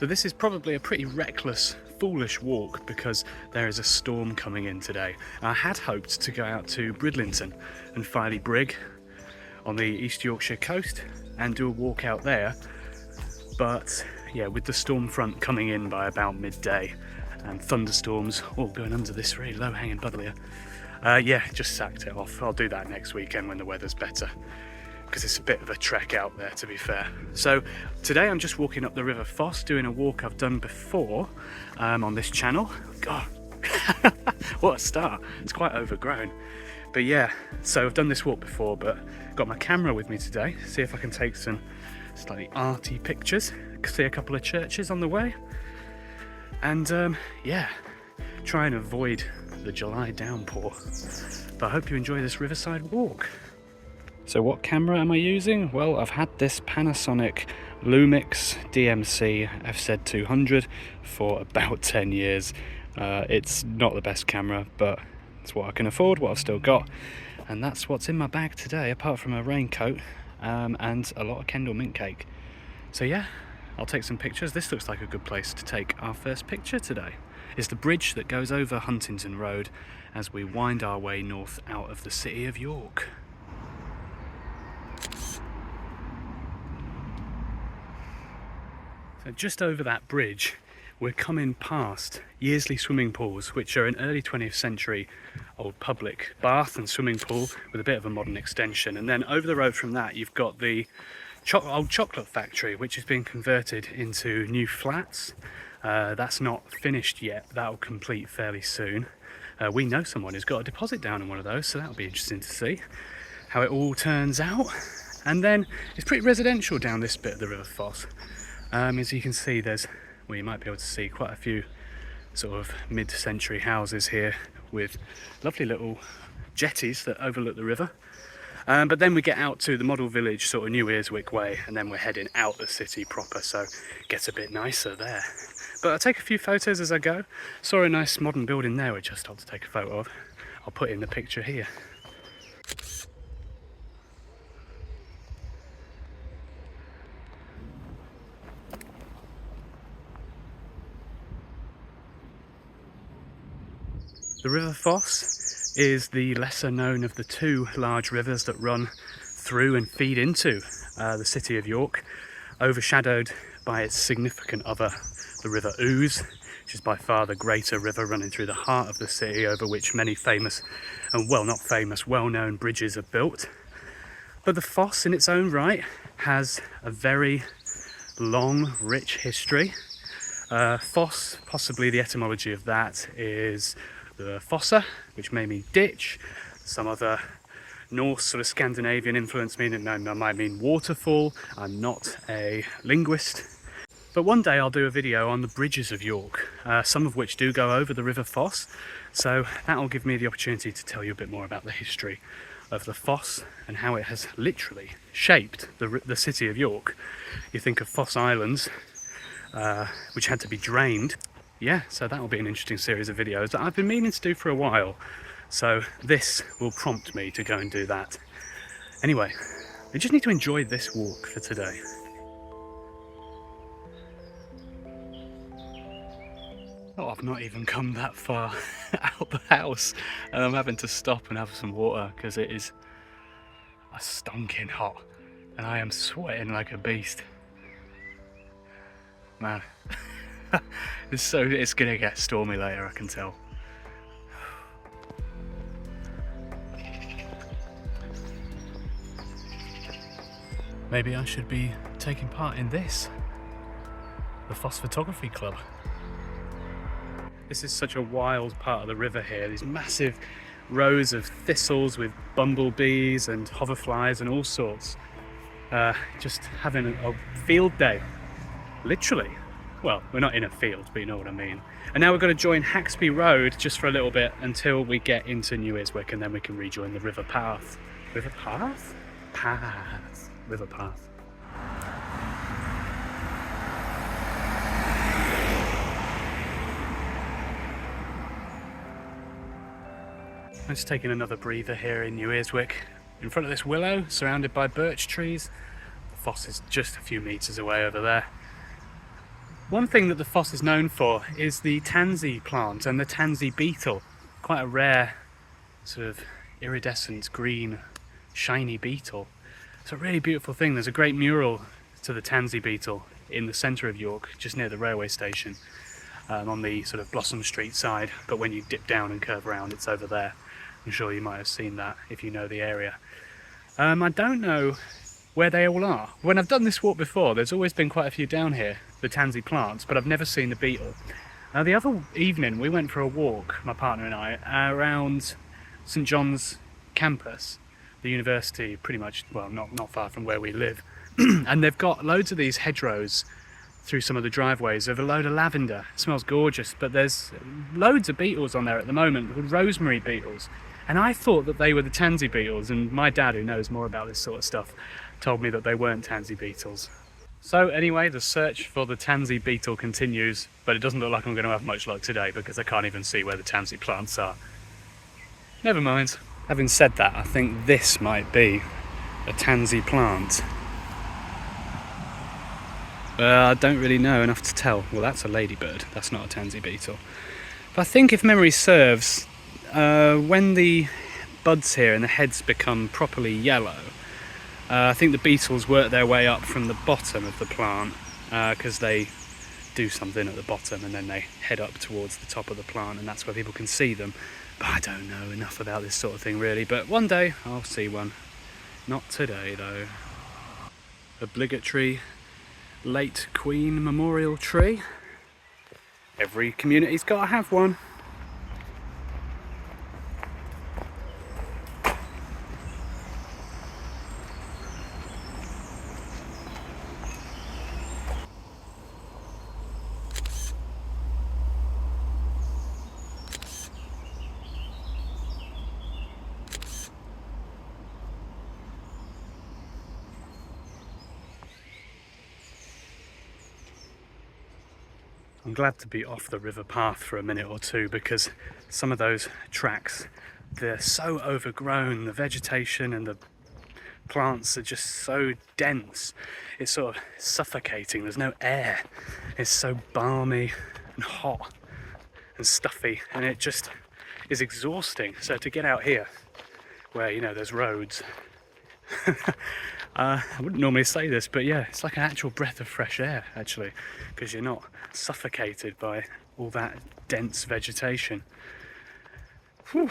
So this is probably a pretty reckless, foolish walk because there is a storm coming in today. I had hoped to go out to Bridlington and Filey Brig on the East Yorkshire coast and do a walk out there, but yeah, with the storm front coming in by about midday and thunderstorms all going under this really low-hanging buddleia, yeah, just sacked it off. I'll do that next weekend when the weather's better, because it's a bit of a trek out there, to be fair. So today I'm just walking up the River Foss, doing a walk I've done before on this channel. God, what a start. It's quite overgrown. But yeah, so I've done this walk before, but got my camera with me today. See if I can take some slightly arty pictures. See a couple of churches on the way. And yeah, try and avoid the July downpour. But I hope you enjoy this riverside walk. So what camera am I using? Well, I've had this Panasonic Lumix DMC FZ200 for about 10 years. It's not the best camera, but it's what I can afford, what I've still got. And that's what's in my bag today, apart from a raincoat and a lot of Kendal mint cake. So yeah, I'll take some pictures. This looks like a good place to take our first picture today. It's the bridge that goes over Huntington Road as we wind our way north out of the city of York. So just over that bridge, we're coming past Yearsley swimming pools, which are an early 20th century old public bath and swimming pool with a bit of a modern extension. And then over the road from that, you've got the old chocolate factory, which is being converted into new flats. That's not finished yet. That'll complete fairly soon. We know someone who's got a deposit down in one of those, so that'll be interesting to see how it all turns out. And then it's pretty residential down this bit of the River Foss. As you can see, there's, well, you might be able to see quite a few sort of mid-century houses here with lovely little jetties that overlook the river. But then we get out to the model village, sort of New Earswick way, and then we're heading out the city proper, so it gets a bit nicer there. But I'll take a few photos as I go. Saw a nice modern building there which I stopped to take a photo of. I'll put in the picture here. The River Foss is the lesser known of the two large rivers that run through and feed into the city of York, overshadowed by its significant other, the River Ouse, which is by far the greater river running through the heart of the city, over which many famous and, well, not famous, well-known bridges are built. But the Foss in its own right has a very long, rich history. Foss, possibly the etymology of that is the fossa, which may mean ditch. Some other Norse sort of Scandinavian influence meaning that might mean waterfall. I'm not a linguist. But one day I'll do a video on the bridges of York, some of which do go over the River Foss. So that'll give me the opportunity to tell you a bit more about the history of the Foss and how it has literally shaped the city of York. You think of Foss Islands, which had to be drained. Yeah, so that'll be an interesting series of videos that I've been meaning to do for a while. So this will prompt me to go and do that. Anyway, I just need to enjoy this walk for today. Oh, I've not even come that far out the house and I'm having to stop and have some water because it is a stinking hot and I am sweating like a beast. Man. It's gonna get stormy later, I can tell. Maybe I should be taking part in this, the Foss Photography Club. This is such a wild part of the river here. These massive rows of thistles with bumblebees and hoverflies and all sorts. Just having a field day, literally. Well, we're not in a field, but you know what I mean. And now we're going to join Haxby Road just for a little bit until we get into New Earswick, and then we can rejoin the River Path. River Path? Path. River Path. I'm just taking another breather here in New Earswick, in front of this willow, surrounded by birch trees. The Foss is just a few metres away over there. One thing that the Foss is known for is the tansy plant and the tansy beetle. Quite a rare sort of iridescent green shiny beetle. It's a really beautiful thing. There's a great mural to the tansy beetle in the centre of York, just near the railway station, on the sort of Blossom Street side, but when you dip down and curve around it's over there. I'm sure you might have seen that if you know the area. I don't know where they all are. When I've done this walk before, there's always been quite a few down here, the tansy plants, but I've never seen the beetle. The other evening we went for a walk, my partner and I, around St John's campus, the university, pretty much, well, not far from where we live. And they've got loads of these hedgerows through some of the driveways of a load of lavender. It smells gorgeous, but there's loads of beetles on there at the moment, called rosemary beetles. And I thought that they were the tansy beetles, and my dad, who knows more about this sort of stuff, told me that they weren't tansy beetles. So anyway, the search for the tansy beetle continues, but it doesn't look like I'm going to have much luck today because I can't even see where the tansy plants are. Never mind. Having said that, I think this might be a tansy plant. I don't really know enough to tell. Well, that's a ladybird, that's not a tansy beetle. But I think if memory serves, when the buds here and the heads become properly yellow, I think the beetles work their way up from the bottom of the plant because they do something at the bottom and then they head up towards the top of the plant, and that's where people can see them. But I don't know enough about this sort of thing really, but one day I'll see one. Not today though. Obligatory late Queen memorial tree. Every community's got to have one. I'm glad to be off the river path for a minute or two because some of those tracks, they're so overgrown, the vegetation and the plants are just so dense, it's sort of suffocating, there's no air, it's so balmy and hot and stuffy, and it just is exhausting. So to get out here where, you know, there's roads, I wouldn't normally say this, but yeah, it's like an actual breath of fresh air actually, because you're not suffocated by all that dense vegetation. Whew.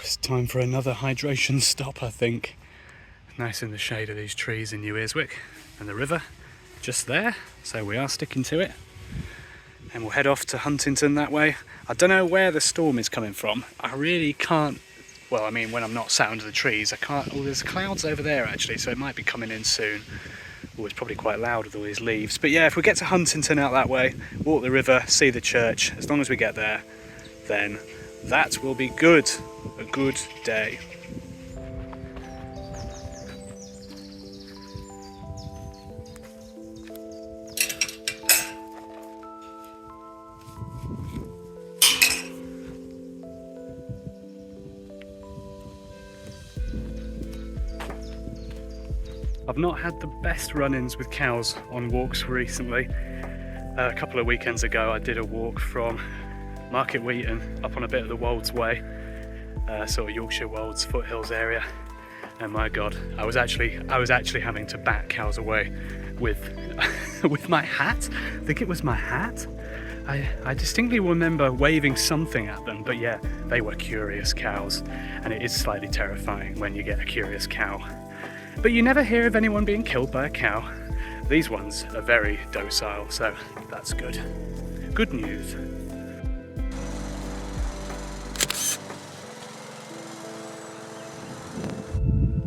It's time for another hydration stop, I think. Nice in the shade of these trees in New Earswick, and the river just there, so we are sticking to it. And we'll head off to Huntington that way. I don't know where the storm is coming from. I really can't, well, I mean, when I'm not sat under the trees, I can't, oh, there's clouds over there actually, so it might be coming in soon. Oh, it's probably quite loud with all these leaves. But yeah, if we get to Huntington out that way, walk the river, see the church, as long as we get there, then that will be good. A good day. I've not had the best run-ins with cows on walks recently. A couple of weekends ago I did a walk from Market Wheaton up on a bit of the Wolds Way, sort of Yorkshire Wolds foothills area, and my god, I was actually having to bat cows away with with my hat. I think it was my hat. I distinctly remember waving something at them, but yeah, they were curious cows, and it is slightly terrifying when you get a curious cow. But you never hear of anyone being killed by a cow. These ones are very docile, so that's good. Good news.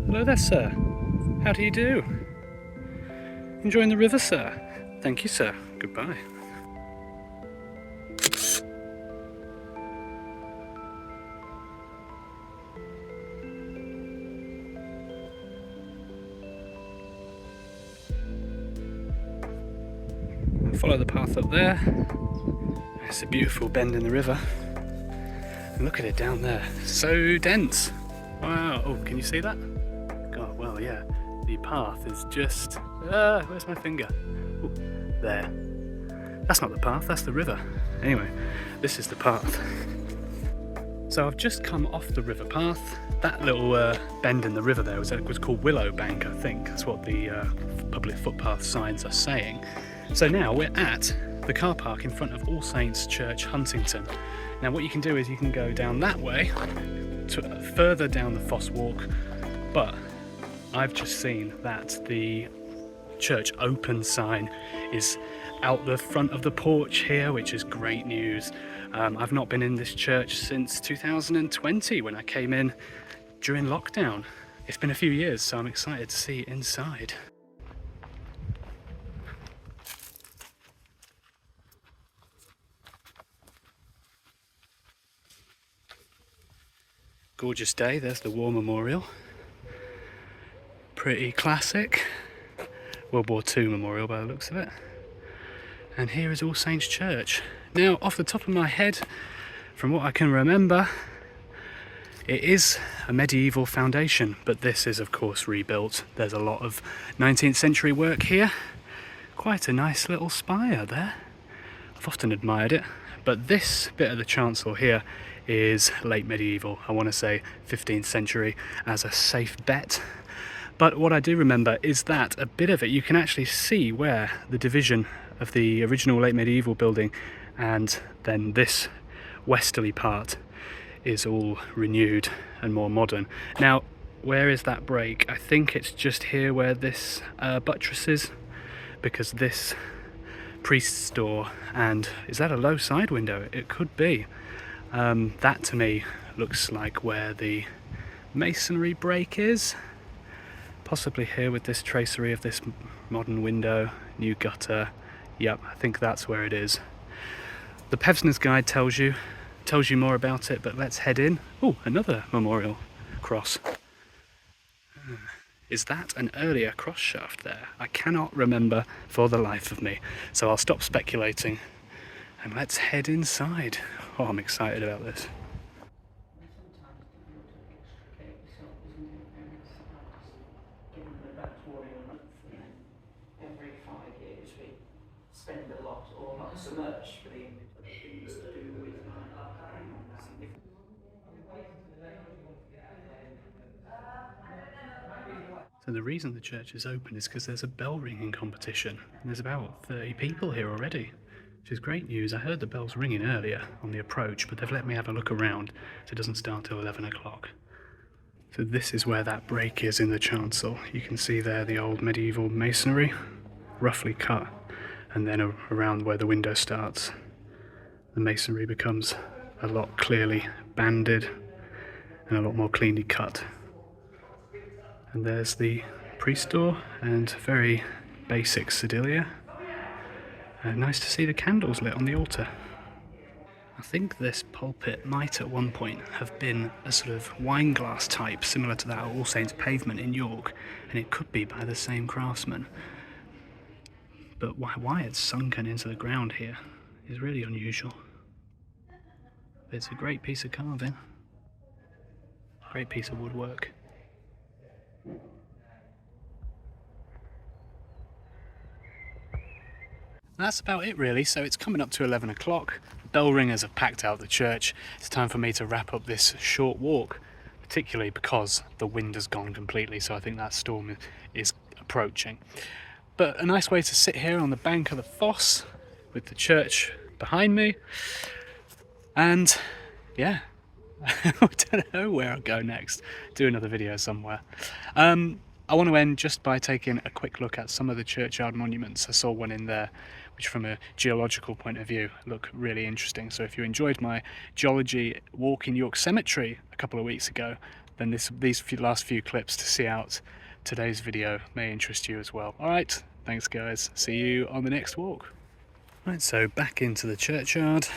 Hello there, sir. How do you do? Enjoying the river, sir? Thank you, sir. Goodbye. Follow the path up there. It's a beautiful bend in the river. And look at it down there. So dense. Wow. Oh, can you see that? God, well, yeah. the path is just... where's my finger? Ooh, there. That's not the path, that's the river. Anyway, this is the path. So I've just come off the river path. That little bend in the river there was called Willow Bank, I think. That's what the public footpath signs are saying. So now we're at the car park in front of All Saints Church, Huntington. Now what you can do is you can go down that way, further down the Foss Walk, but I've just seen that the church open sign is out the front of the porch here, which is great news. I've not been in this church since 2020 when I came in during lockdown. It's been a few years, so I'm excited to see inside. Gorgeous day, there's the War Memorial. Pretty classic. World War II memorial by the looks of it. And here is All Saints Church. Now, off the top of my head, from what I can remember, it is a medieval foundation, but this is of course rebuilt. There's a lot of 19th century work here. Quite a nice little spire there. I've often admired it, but this bit of the chancel here is late medieval. I want to say 15th century as a safe bet. But what I do remember is that a bit of it, you can actually see where the division of the original late medieval building and then this westerly part is all renewed and more modern. Now, where is that break? I think it's just here where this buttress is, because this priest's door, and is that a low side window? It could be. That to me looks like where the masonry break is. Possibly here with this tracery of this modern window, new gutter. Yep, I think that's where it is. The Pevsner's Guide tells you more about it, but let's head in. Oh, another memorial cross. Is that an earlier cross shaft there? I cannot remember for the life of me. So I'll stop speculating and let's head inside. Oh, I'm excited about this. Every 5 years we spend a lot or not so much for the things to do with So the reason the church is open is because there's a bell ringing competition. There's about 30 people here already, which is great news. I heard the bells ringing earlier on the approach, but they've let me have a look around, so it doesn't start till 11 o'clock. So this is where that break is in the chancel. You can see there the old medieval masonry, roughly cut, and then around where the window starts, the masonry becomes a lot clearly banded and a lot more cleanly cut. And there's the priest door and very basic sedilia. Nice to see the candles lit on the altar. I think this pulpit might at one point have been a sort of wine glass type, similar to that All Saints pavement in York, and it could be by the same craftsman. But why it's sunken into the ground here is really unusual. But it's a great piece of carving, great piece of woodwork. That's about it really, so it's coming up to 11 o'clock. Bell ringers have packed out the church. It's time for me to wrap up this short walk, particularly because the wind has gone completely, so I think that storm is approaching. But a nice way to sit here on the bank of the Foss with the church behind me. And yeah, I don't know where I'll go next. Do another video somewhere. I want to end just by taking a quick look at some of the churchyard monuments. I saw one in there which from a geological point of view look really interesting. So if you enjoyed my geology walk in York Cemetery a couple of weeks ago, then these last few clips to see out today's video may interest you as well. Alright, thanks guys, see you on the next walk. Right, so back into the churchyard.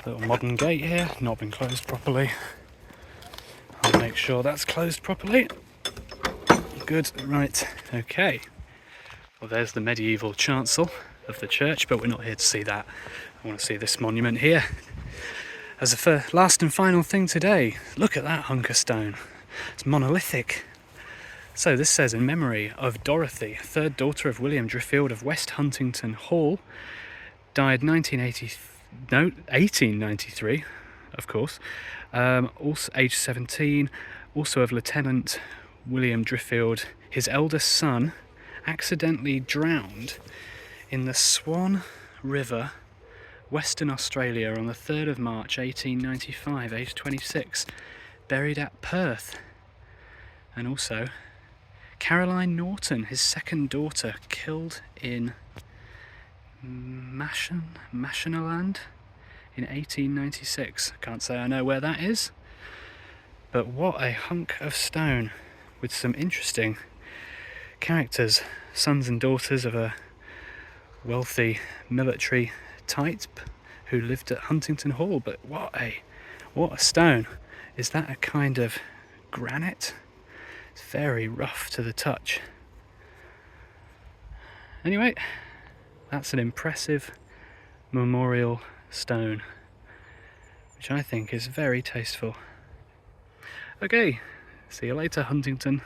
Little modern gate here, not been closed properly. I'll make sure that's closed properly. Good, right, okay. Well, there's the medieval chancel of the church, but we're not here to see that. I want to see this monument here. As a last and final thing today, look at that hunk of stone. It's monolithic. So this says, in memory of Dorothy, third daughter of William Driffield of West Huntington Hall, died 1893, of course, also aged 17, also of Lieutenant William Driffield. His eldest son accidentally drowned in the Swan River, Western Australia, on the 3rd of March 1895, aged 26, buried at Perth. And also Caroline Norton, his second daughter, killed in Mashonaland in 1896. Can't say I know where that is, but what a hunk of stone with some interesting characters, sons and daughters of a wealthy military type who lived at Huntington Hall. But what a stone. Is that a kind of granite? It's very rough to the touch. Anyway, that's an impressive memorial stone, which I think is very tasteful. Okay, see you later, Huntington.